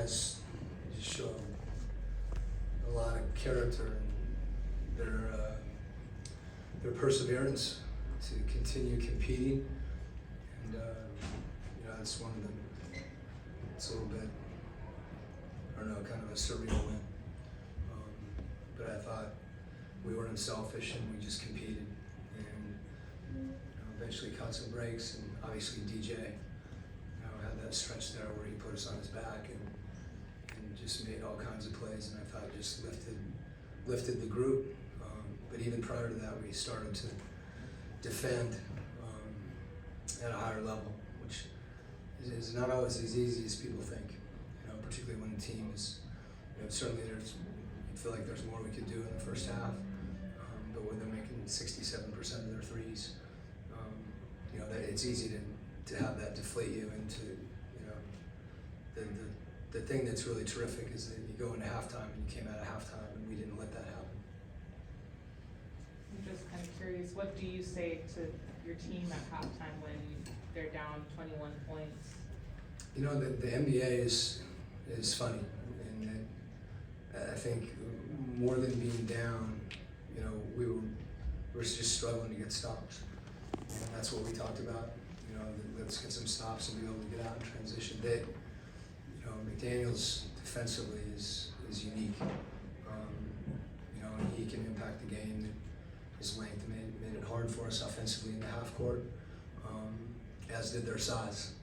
guys just show a lot of character and their perseverance to continue competing, and it's one of them. It's a little bit, I don't know, kind of a surreal win. But I thought we weren't selfish and we just competed, and eventually caught some breaks, and obviously DJ had that stretch there where he put us on his back and just made all kinds of plays, and I thought just lifted the group. But even prior to that, we started to defend at a higher level, which is not always as easy as people think. Particularly when the team is, certainly you feel like there's more we could do in the first half, but when they're making 67% of their threes, that it's easy to have that deflate you into, the thing that's really terrific is that you go into halftime and you came out of halftime and we didn't let that happen. I'm just kind of curious, what do you say to your team at halftime when they're down 21 points? The NBA is funny, and I think more than being down, we were just struggling to get stops, and that's what we talked about. Let's get some stops and be able to get out in transition. McDaniels defensively is unique. And he can impact the game. His length made it hard for us offensively in the half court, as did their size.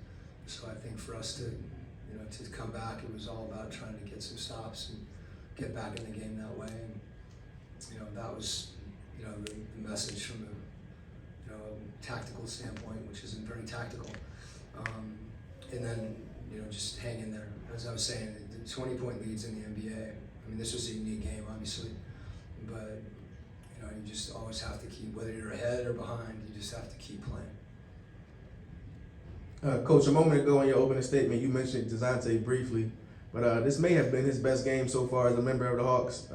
So I think for us to come back, it was all about trying to get some stops and get back in the game that way. And that was the message from a tactical standpoint, which isn't very tactical. And then just hang in there. As I was saying, the 20-point leads in the NBA. I mean, this was a unique game, obviously, but you just always have to keep, whether you're ahead or behind, you just have to keep playing. Coach, a moment ago in your opening statement, you mentioned Dejounte briefly, but this may have been his best game so far as a member of the Hawks.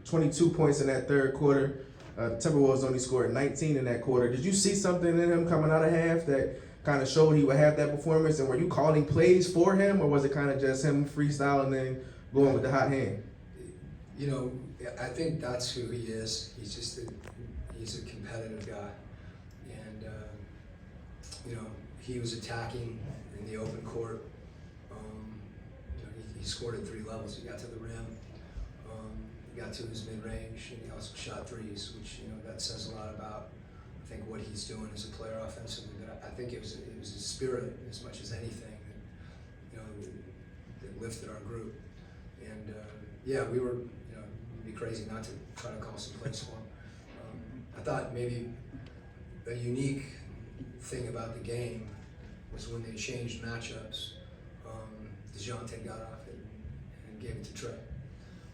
22 points in that third quarter. The Timberwolves only scored 19 in that quarter. Did you see something in him coming out of half that kind of showed he would have that performance, and were you calling plays for him, or was it kind of just him freestyling and going with the hot hand? I think that's who he is. He's a competitive guy, and he was attacking in the open court. He scored at 3 levels. He got to the rim, he got to his mid-range, and he also shot threes, which that says a lot about I think what he's doing as a player offensively. But I think it was his spirit as much as anything that lifted our group. And we were it'd be crazy not to try to call some plays for him. I thought maybe a unique thing about the game was when they changed matchups. Dejounte got off it and gave it to Trey,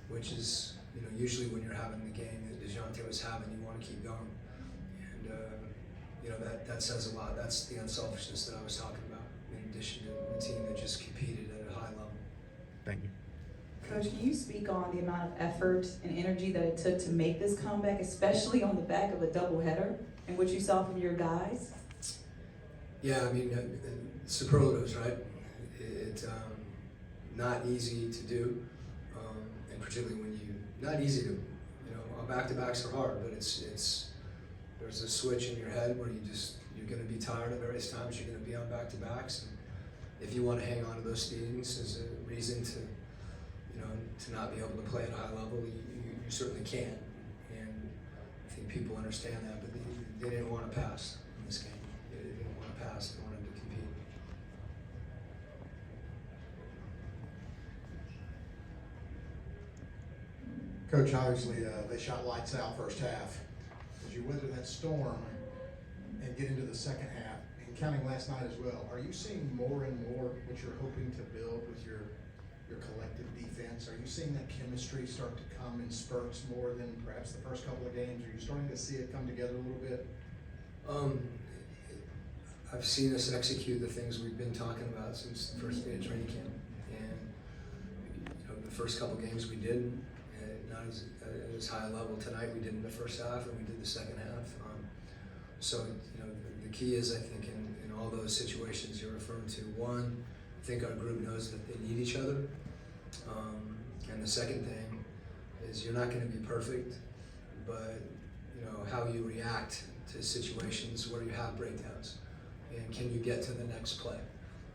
which is usually when you're having the game that Dejounte was having, you want to keep going. And that says a lot. That's the unselfishness that I was talking about, in addition to a team that just competed at a high level. Thank you. Coach, can you speak on the amount of effort and energy that it took to make this comeback, especially on the back of a doubleheader, and what you saw from your guys? Yeah, I mean, superlatives, right? It's not easy to do, and particularly when not easy to, back-to-backs are hard, but it's there's a switch in your head where you're going to be tired at various times. You're going to be on back-to-backs, and if you want to hang on to those things as a reason to not be able to play at a high level, you certainly can. And I think people understand that, but they didn't want to pass in this game. They didn't want to pass. They wanted to compete. Coach, obviously they shot lights out first half. As you weather that storm and get into the second half, and counting last night as well, are you seeing more and more what you're hoping to build with your collective defense? Are you seeing that chemistry start to come in spurts more than perhaps the first couple of games? Are you starting to see it come together a little bit? I've seen us execute the things we've been talking about since the first day of training camp, and the first couple games we did, not as high a level. Tonight we did in the first half, and we did the second half. So the key is, I think, in all those situations you're referring to, one, think our group knows that they need each other. And the second thing is you're not going to be perfect, but you know how you react to situations where you have breakdowns, and can you get to the next play?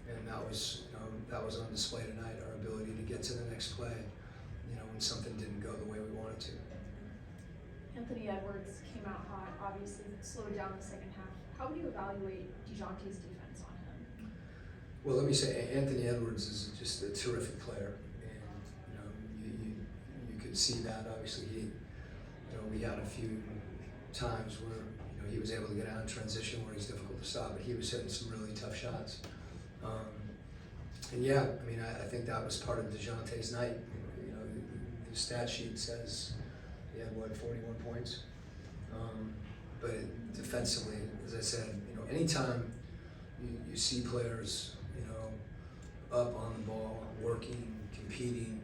And that was, you know, that was on display tonight. Our ability to get to the next play, you know, when something didn't go the way we wanted to. Anthony Edwards came out hot, obviously slowed down the second half. How would you evaluate Dejounte's defense on him? Well, let me say, Anthony Edwards is just a terrific player, and you know, you could see that. Obviously, you know, we had a few times where you know he was able to get out in transition where he's difficult to stop, but he was hitting some really tough shots. And yeah, I mean, I think that was part of Dejounte's night. You know, the stat sheet says he had what, 41 points. But defensively, as I said, you know, anytime you see players, you know, up on the ball, working, competing,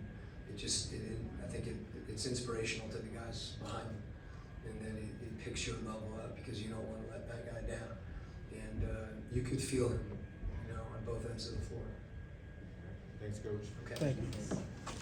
I think it's inspirational to the guys behind them, and then it picks your level up because you don't want to let that guy down, and you could feel him, you know, on both ends of the floor. Thanks, Coach. Okay. Thank you.